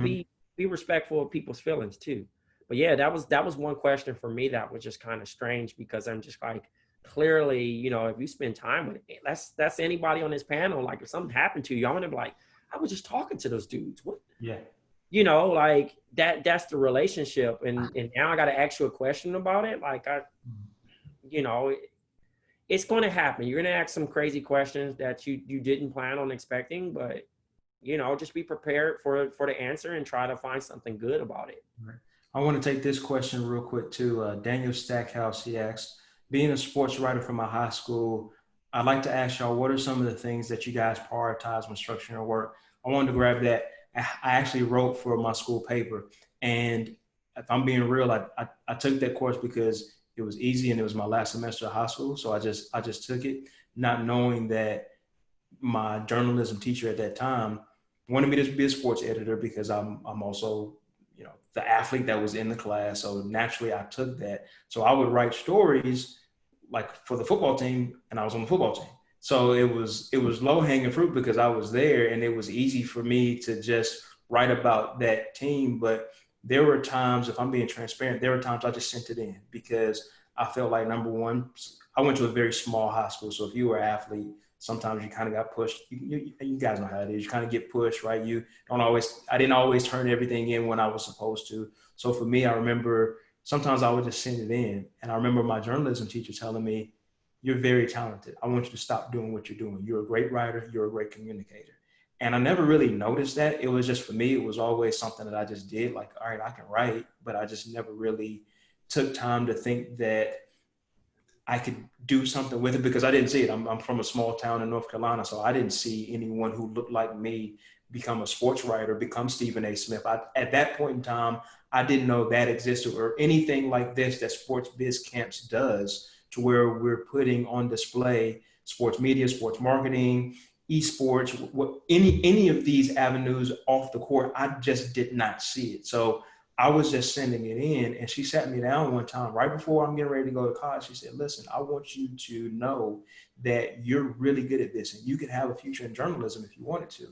be respectful of people's feelings too. But yeah, that was one question for me that was just kind of strange, because I'm just like, clearly, if you spend time with it, that's anybody on this panel. Like, if something happened to you, I'm gonna be like, I was just talking to those dudes. What? Yeah. Like that's the relationship. And now I got to ask you a question about it. Like, it's going to happen. You're going to ask some crazy questions that you didn't plan on expecting, but just be prepared for the answer and try to find something good about it. Right. I want to take this question real quick too. Daniel Stackhouse, he asked, being a sports writer for my high school, I'd like to ask y'all, what are some of the things that you guys prioritize when structuring your work? I wanted to grab that. I actually wrote for my school paper. And if I'm being real, I took that course because it was easy and it was my last semester of high school. So I just took it, not knowing that my journalism teacher at that time wanted me to be a sports editor because I'm also, the athlete that was in the class. So naturally I took that. So I would write stories like for the football team, and I was on the football team. So it was low hanging fruit because I was there and it was easy for me to just write about that team. But there were times, if I'm being transparent, there were times I just sent it in because I felt like, number one, I went to a very small high school. So if you were an athlete, sometimes you kind of got pushed. You guys know how it is. You kind of get pushed, right? I didn't always turn everything in when I was supposed to. So for me, I remember sometimes I would just send it in. And I remember my journalism teacher telling me, you're very talented. I want you to stop doing what you're doing. You're a great writer. You're a great communicator. And I never really noticed that. It was just, for me, it was always something that I just did. Like, all right, I can write, but I just never really took time to think that I could do something with it because I didn't see it. I'm from a small town in North Carolina, so I didn't see anyone who looked like me become a sports writer, become Stephen A. Smith. At that point in time, I didn't know that existed or anything like this that Sports Biz Camps does, to where we're putting on display sports media, sports marketing, esports, any of these avenues off the court. I just did not see it. So I was just sending it in, and she sat me down one time right before I'm getting ready to go to college. She said, listen, I want you to know that you're really good at this and you could have a future in journalism if you wanted to.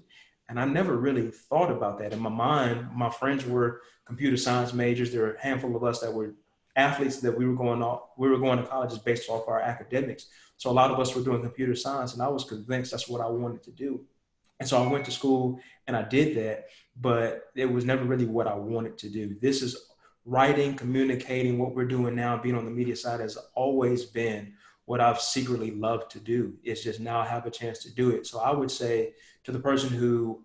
And I never really thought about that. In my mind, my friends were computer science majors. There were a handful of us that were athletes that we were going to colleges based off our academics. So a lot of us were doing computer science, and I was convinced that's what I wanted to do. And so I went to school and I did that, but it was never really what I wanted to do. This is writing, communicating, what we're doing now, being on the media side has always been what I've secretly loved to do. It's just now I have a chance to do it. So I would say to the person who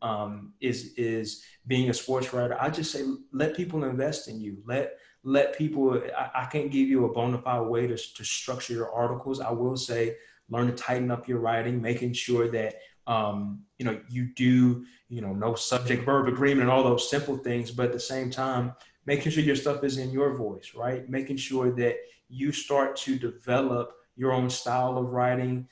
is being a sports writer, I just say, let people invest in you. Let people, I can't give you a bona fide way to structure your articles. I will say, learn to tighten up your writing, making sure that you do, no subject verb agreement and all those simple things, but at the same time, making sure your stuff is in your voice, right? Making sure that you start to develop your own style of writing,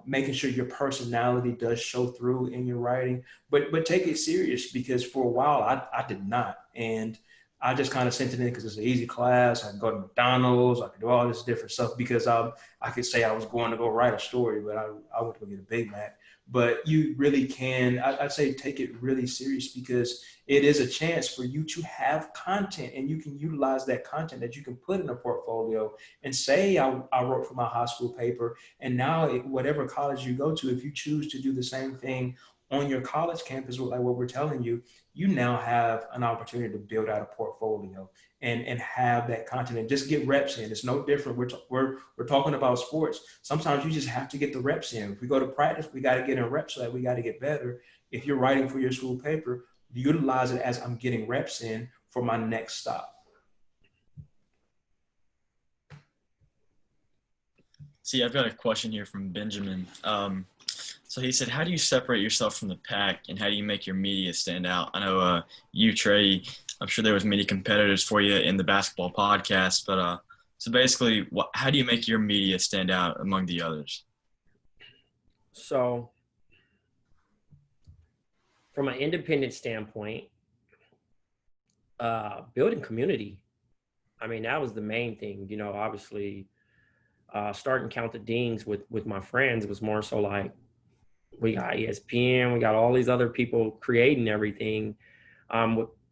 making sure your personality does show through in your writing, but take it serious, because for a while I did not. And I just kind of sent it in because it's an easy class. I could go to McDonald's. I could do all this different stuff because I could say I was going to go write a story, but I went to go get a Big Mac. But you really can, I'd say, take it really serious, because it is a chance for you to have content, and you can utilize that content that you can put in a portfolio and say, I wrote for my high school paper. And now whatever college you go to, if you choose to do the same thing on your college campus, like what we're telling you, you now have an opportunity to build out a portfolio and have that content and just get reps in. It's no different. We're talking about sports. Sometimes you just have to get the reps in. If we go to practice, we got to get in reps, so that we got to get better. If you're writing for your school paper, utilize it as I'm getting reps in for my next stop. See, I've got a question here from Benjamin. So he said, how do you separate yourself from the pack, and how do you make your media stand out? I know you, Trey, I'm sure there was many competitors for you in the basketball podcast, but so basically, how do you make your media stand out among the others? So from an independent standpoint, building community. I mean, that was the main thing, obviously starting Count the Dings with my friends was more so like, we got ESPN, we got all these other people creating everything.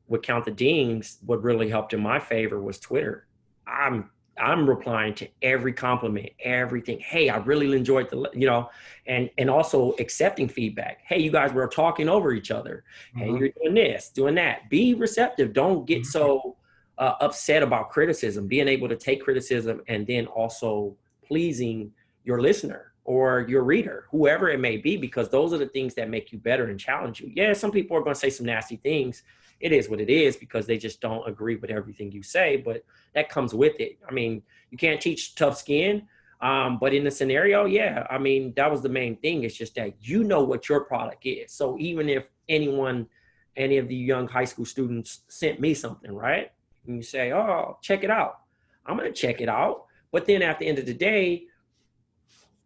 With Count the Dings, what really helped in my favor was Twitter. I'm replying to every compliment, everything. Hey, I really enjoyed and also accepting feedback. Hey, you guys were talking over each other. Hey, you're doing this, doing that. Be receptive. Don't get so upset about criticism. Being able to take criticism and then also pleasing your listener. or your reader, whoever it may be, because those are the things that make you better and challenge you. Yeah, some people are going to say some nasty things. It is what it is because they just don't agree with everything you say, but that comes with it. I mean, you can't teach tough skin, but in the scenario, yeah, I mean, that was the main thing. It's just that you know what your product is. So even if any of the young high school students sent me something, right? And you say, oh, check it out. I'm going to check it out. But then at the end of the day,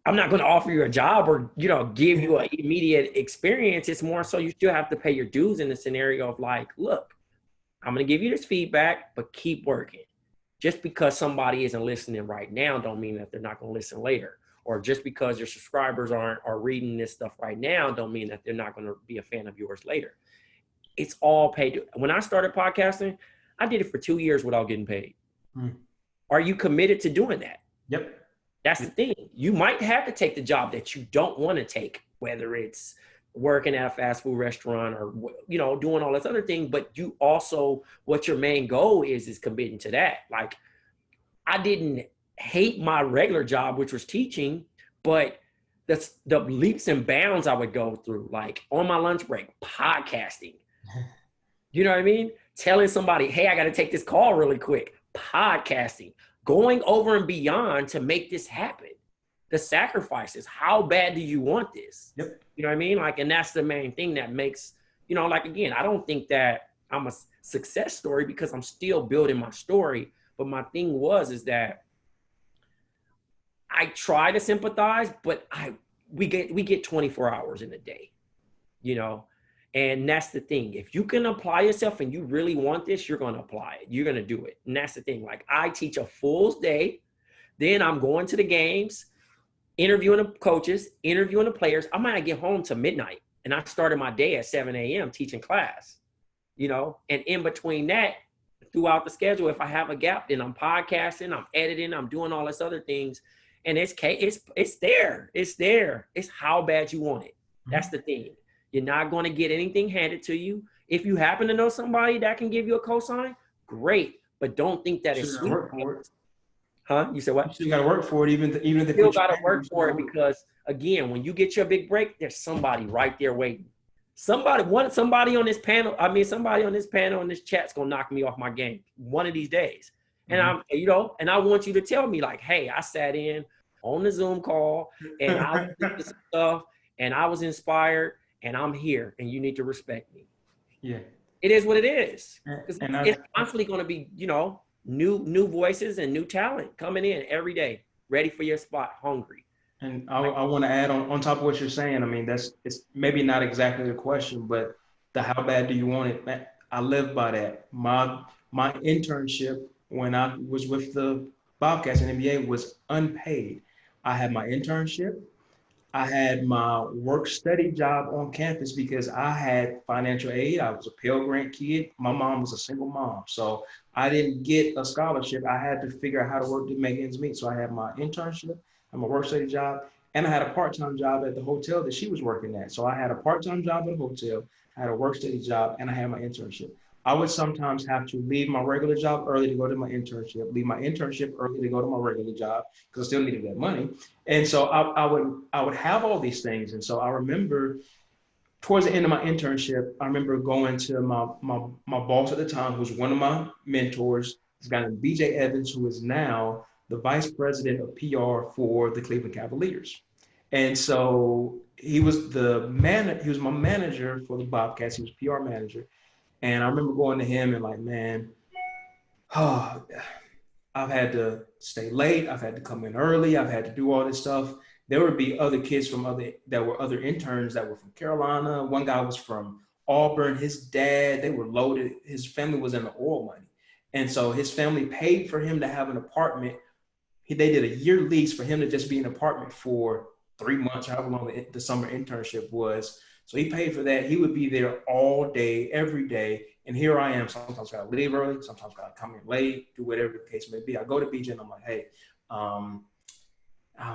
I'm not going to offer you a job or, give you an immediate experience. It's more so you still have to pay your dues in the scenario of like, look, I'm going to give you this feedback, but keep working. Just because somebody isn't listening right now don't mean that they're not going to listen later. Or just because your subscribers are reading this stuff right now don't mean that they're not going to be a fan of yours later. It's all paid. When I started podcasting, I did it for 2 years without getting paid. Are you committed to doing that? Yep. That's the thing. You might have to take the job that you don't want to take, whether it's working at a fast food restaurant or, doing all this other thing. But you also, what your main goal is committing to that. Like, I didn't hate my regular job, which was teaching, but the leaps and bounds I would go through, like on my lunch break, podcasting. You know what I mean? Telling somebody, hey, I got to take this call really quick. Podcasting. Going over and beyond to make this happen. The sacrifices. How bad do you want this? Yep. You know what I mean? Like, and that's the main thing that makes, like, again, I don't think that I'm a success story because I'm still building my story. But my thing is that I try to sympathize, but we get 24 hours in a day, And that's the thing. If you can apply yourself and you really want this, you're going to apply it. You're going to do it. And that's the thing. Like, I teach a full day. Then I'm going to the games, interviewing the coaches, interviewing the players. I might get home to midnight. And I started my day at 7 a.m. teaching class, And in between that, throughout the schedule, if I have a gap, then I'm podcasting, I'm editing, I'm doing all this other things. And it's there. It's there. It's how bad you want it. That's the thing. You're not going to get anything handed to you. If you happen to know somebody that can give you a cosign, great. But don't think that it's sweet. Huh? You said what? You still got to work for it, even if you still got to work for it because, again, when you get your big break, there's somebody right there waiting. Somebody on this panel, somebody on this panel in this chat's going to knock me off my game one of these days. And and I want you to tell me like, hey, I sat in on the Zoom call and I did this stuff and I was inspired. And I'm here, and you need to respect me. Yeah, it is what it is. It's constantly going to be, new voices and new talent coming in every day, ready for your spot, hungry. And I want to add on top of what you're saying. I mean, it's maybe not exactly the question, but how bad do you want it? I live by that. My internship when I was with the Bobcats in NBA was unpaid. I had my internship. I had my work-study job on campus because I had financial aid. I was a Pell Grant kid. My mom was a single mom. So I didn't get a scholarship. I had to figure out how to work to make ends meet. So I had my internship, and my work-study job, and I had a part-time job at the hotel that she was working at. So I had a part-time job at a hotel, I had a work-study job, and I had my internship. I would sometimes have to leave my regular job early to go to my internship, leave my internship early to go to my regular job because I still needed that money. And so I would have all these things. And so I remember towards the end of my internship, I remember going to my boss at the time, who was one of my mentors, this guy named BJ Evans, who is now the vice president of PR for the Cleveland Cavaliers. And so he was my manager for the Bobcats. He was PR manager. And I remember going to him and like, man, I've had to stay late. I've had to come in early. I've had to do all this stuff. There would be other kids that were other interns that were from Carolina. One guy was from Auburn. His dad, they were loaded. His family was in the oil money. And so his family paid for him to have an apartment. They did a year lease for him to just be in an apartment for 3 months, however long the summer internship was. So he paid for that. He would be there all day, every day. And here I am. Sometimes I got to leave early. Sometimes I got to come in late, do whatever the case may be. I go to BJ and I'm like, hey, I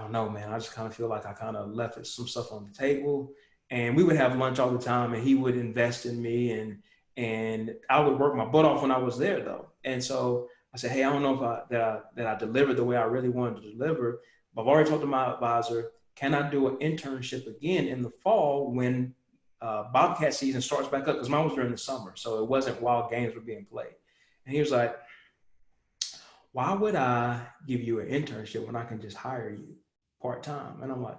don't know, man. I just kind of feel like I kind of left some stuff on the table. And we would have lunch all the time and he would invest in me. And I would work my butt off when I was there though. And so I said, hey, I don't know if that I delivered the way I really wanted to deliver. But I've already talked to my advisor. can I do an internship again in the fall when Bobcat season starts back up? Because mine was during the summer, so it wasn't while games were being played. And he was like, why would I give you an internship when I can just hire you part-time? And I'm like,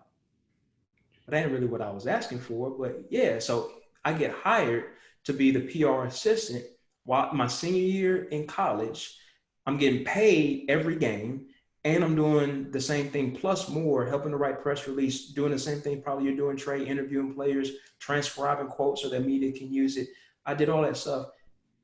that ain't really what I was asking for, but yeah. So I get hired to be the PR assistant while my senior year in college. I'm getting paid every game, and I'm doing the same thing plus more, helping to write press release, doing the same thing probably you're doing, Trey, interviewing players, transcribing quotes so that media can use it. I did all that stuff.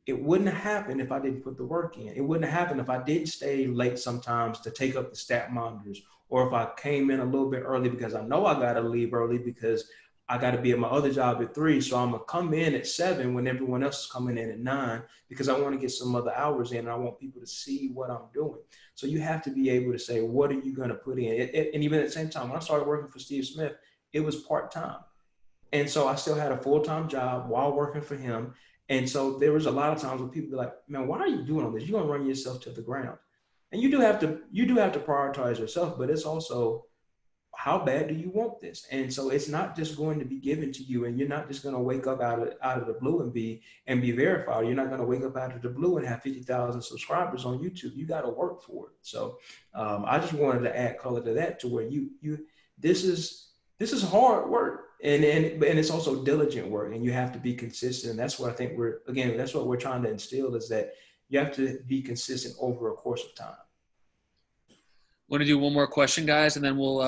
It wouldn't have happened if I didn't put the work in. It wouldn't have happened if I didn't stay late sometimes to take up the stat monitors, or if I came in a little bit early because I know I got to leave early because I got to be at my other job at 3. So I'm going to come in at 7 when everyone else is coming in at 9 because I want to get some other hours in and I want people to see what I'm doing. So you have to be able to say, what are you going to put in? And even at the same time, when I started working for Steve Smith, it was part-time. And so I still had a full-time job while working for him. And so there was a lot of times when people be like, man, why are you doing all this? You're going to run yourself to the ground. And you do have to prioritize yourself, but it's also, how bad do you want this? And so it's not just going to be given to you, and you're not just going to wake up out of the blue and be verified. You're not going to wake up out of the blue and have 50,000 subscribers on YouTube. You got to work for it. So I just wanted to add color to that, to where this is hard work, and it's also diligent work, and you have to be consistent. And that's what I think that's what we're trying to instill, is that you have to be consistent over a course of time. Want to do one more question, guys, and then we'll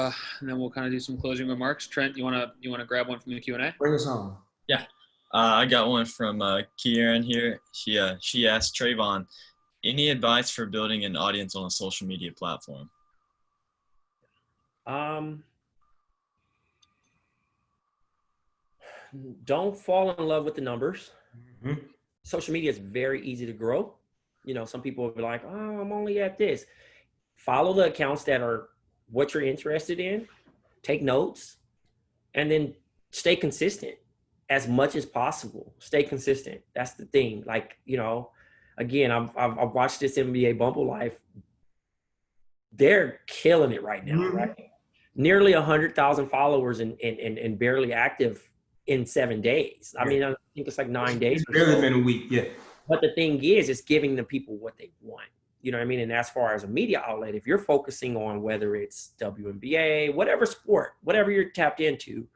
kind of do some closing remarks. Trent, you want to grab one from the Q&A? Bring us home. Yeah, I got one from Kieran here. She asked Travonne, any advice for building an audience on a social media platform? Don't fall in love with the numbers. Mm-hmm. Social media is very easy to grow. Some people will be like, oh, I'm only at this. Follow the accounts that are what you're interested in, take notes, and then stay consistent as much as possible. Stay consistent. That's the thing. Like, again, I've watched this NBA Bumble Life. They're killing it right now, Mm-hmm. right? Nearly 100,000 followers and barely active in 7 days. I mean, I think it's like 9 days. It's barely been a week, yeah. But the thing is, it's giving the people what they want. You know what I mean? And as far as a media outlet, if you're focusing on whether it's WNBA, whatever sport, whatever you're tapped into,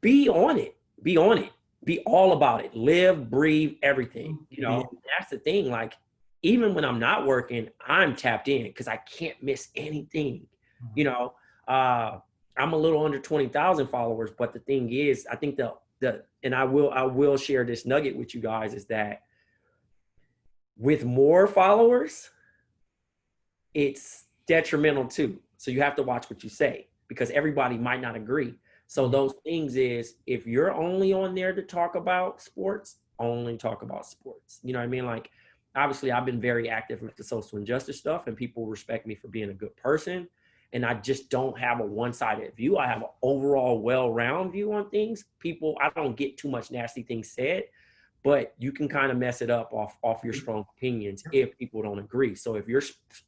be on it. Be on it. Be all about it. Live, breathe, everything. That's the thing. Like, even when I'm not working, I'm tapped in because I can't miss anything. I'm a little under 20,000 followers, but the thing is, I think and I will share this nugget with you guys, is that with more followers, it's detrimental too. So you have to watch what you say, because everybody might not agree. So those things is, if you're only on there to talk about sports, only talk about sports. You know what I mean? Like, obviously I've been very active with the social injustice stuff, and people respect me for being a good person. And I just don't have a one-sided view. I have an overall well-rounded view on things. I don't get too much nasty things said, but you can kind of mess it up off your strong opinions if people don't agree. So if you're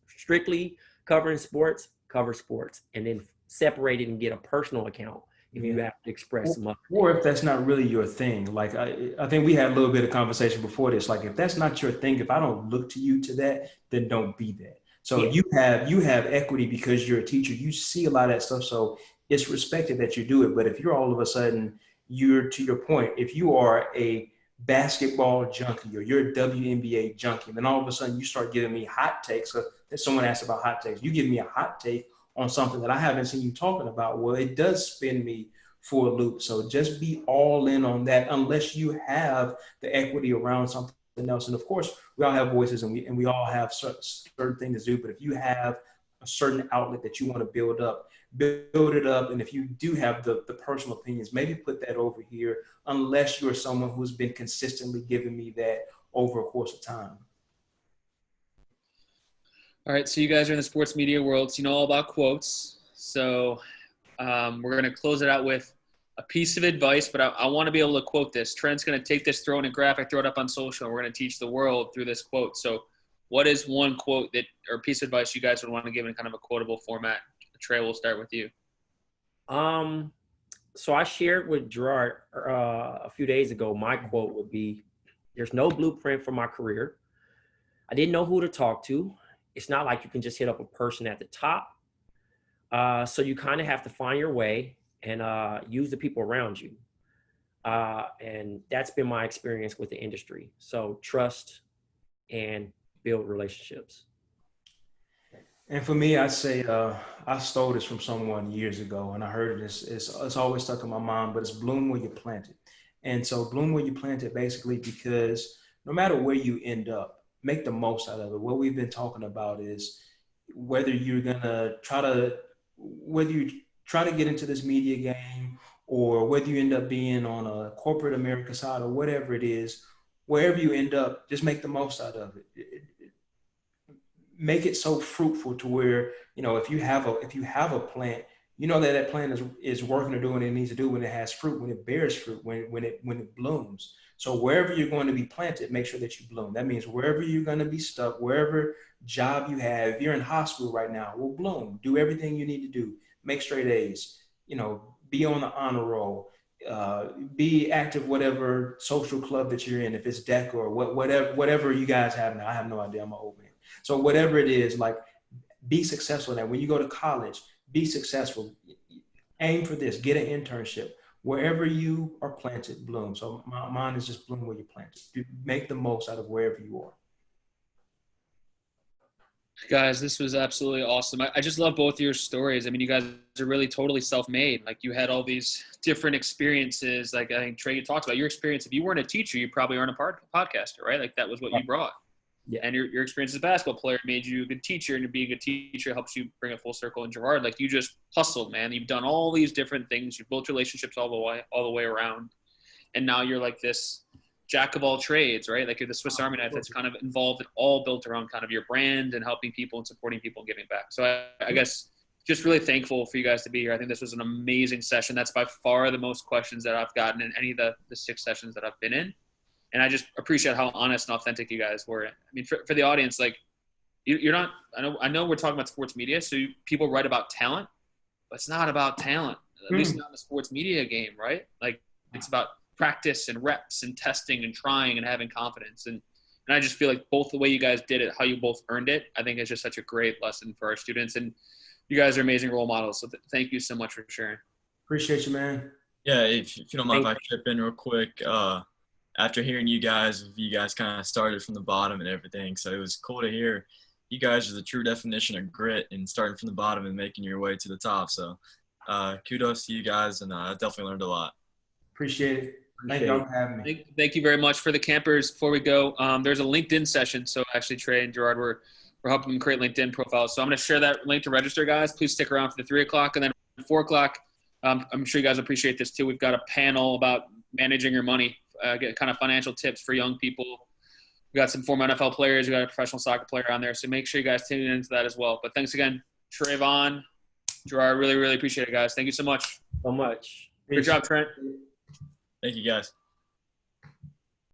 strictly covering sports, cover sports, and then separate it and get a personal account if you have to express some other things. Or if that's not really your thing. Like, I think we had a little bit of conversation before this. Like, if that's not your thing, if I don't look to you to that, then don't be that. So you have equity because you're a teacher. You see a lot of that stuff. So it's respected that you do it. But if you're all of a sudden, to your point, if you are a basketball junkie or you're a WNBA junkie, and then all of a sudden you start giving me hot takes. So if someone asked about hot takes, you give me a hot take on something that I haven't seen you talking about. Well, it does spin me for a loop. So just be all in on that, unless you have the equity around something else. And of course, we all have voices, and we all have certain things to do. But if you have a certain outlet that you want to build it up. And if you do have the personal opinions, maybe put that over here, unless you're someone who's been consistently giving me that over a course of time. All right, so you guys are in the sports media world, so you know all about quotes. So we're going to close it out with a piece of advice, but I want to be able to quote this. Trent's going to take this, throw it in a graphic, throw it up on social, and we're going to teach the world through this quote. So what is one quote or piece of advice you guys would want to give in kind of a quotable format? Trey, we'll start with you. So I shared with Gerard a few days ago, my quote would be, there's no blueprint for my career. I didn't know who to talk to. It's not like you can just hit up a person at the top. So you kind of have to find your way and use the people around you. And that's been my experience with the industry. So trust and build relationships. And for me, I say I stole this from someone years ago, and I heard it. It's always stuck in my mind. But it's bloom where you plant it. And so bloom where you plant it, basically, because no matter where you end up, make the most out of it. What we've been talking about is whether you try to get into this media game, or whether you end up being on a corporate America side, or whatever it is, wherever you end up, just make the most out of it. Make it so fruitful to where, if you have a plant, that plant is working or doing what it needs to do when it has fruit, when it bears fruit, when it blooms. So wherever you're going to be planted, make sure that you bloom. That means wherever you're going to be stuck, wherever job you have, if you're in hospital right now, will bloom. Do everything you need to do. Make straight A's. Be on the honor roll. Be active, whatever social club that you're in. If it's DECA or whatever you guys have now, I have no idea. I'm open. So whatever it is, like, be successful in that. When you go to college, be successful. Aim for this. Get an internship. Wherever you are planted, bloom. So mine is just bloom where you planted. Make the most out of wherever you are. Guys, this was absolutely awesome. I just love both of your stories. I mean, you guys are really totally self-made. Like, you had all these different experiences. Like, I think Trey, you talked about your experience. If you weren't a teacher, you probably aren't a podcaster, right? Like, that was what you brought. Yeah. And your experience as a basketball player made you a good teacher, and being a good teacher helps you bring it full circle. And Gerard, like, you just hustled, man. You've done all these different things. You've built relationships all the way around. And now you're like this jack of all trades, right? Like, you're the Swiss Army knife that's kind of involved and all built around kind of your brand and helping people and supporting people and giving back. So I guess just really thankful for you guys to be here. I think this was an amazing session. That's by far the most questions that I've gotten in any of the 6 sessions that I've been in. And I just appreciate how honest and authentic you guys were. I mean, for the audience, like, you're not, I know we're talking about sports media, so people write about talent, but it's not about talent, at least not in the sports media game, right? Like, it's about practice and reps and testing and trying and having confidence. And I just feel like both the way you guys did it, how you both earned it, I think is just such a great lesson for our students. And you guys are amazing role models. So thank you so much for sharing. Appreciate you, man. Yeah, if you don't mind if I chip in real quick, after hearing you guys kind of started from the bottom and everything. So it was cool to hear you guys are the true definition of grit and starting from the bottom and making your way to the top. So kudos to you guys, and I definitely learned a lot. Appreciate it. Thank you for having me. Thank you very much. For the campers, before we go, there's a LinkedIn session. So actually, Trey and Gerard, we're helping them create LinkedIn profiles. So I'm going to share that link to register, guys. Please stick around for the 3 o'clock, and then 4 o'clock. I'm sure you guys appreciate this too. We've got a panel about managing your money. Get kind of financial tips for young people. We got some former NFL players. We got a professional soccer player on there. So make sure you guys tune into that as well. But thanks again, Travonne, Gerard. Really, really appreciate it, guys. Thank you so much. So much. Good job, Trent. Thank you, guys.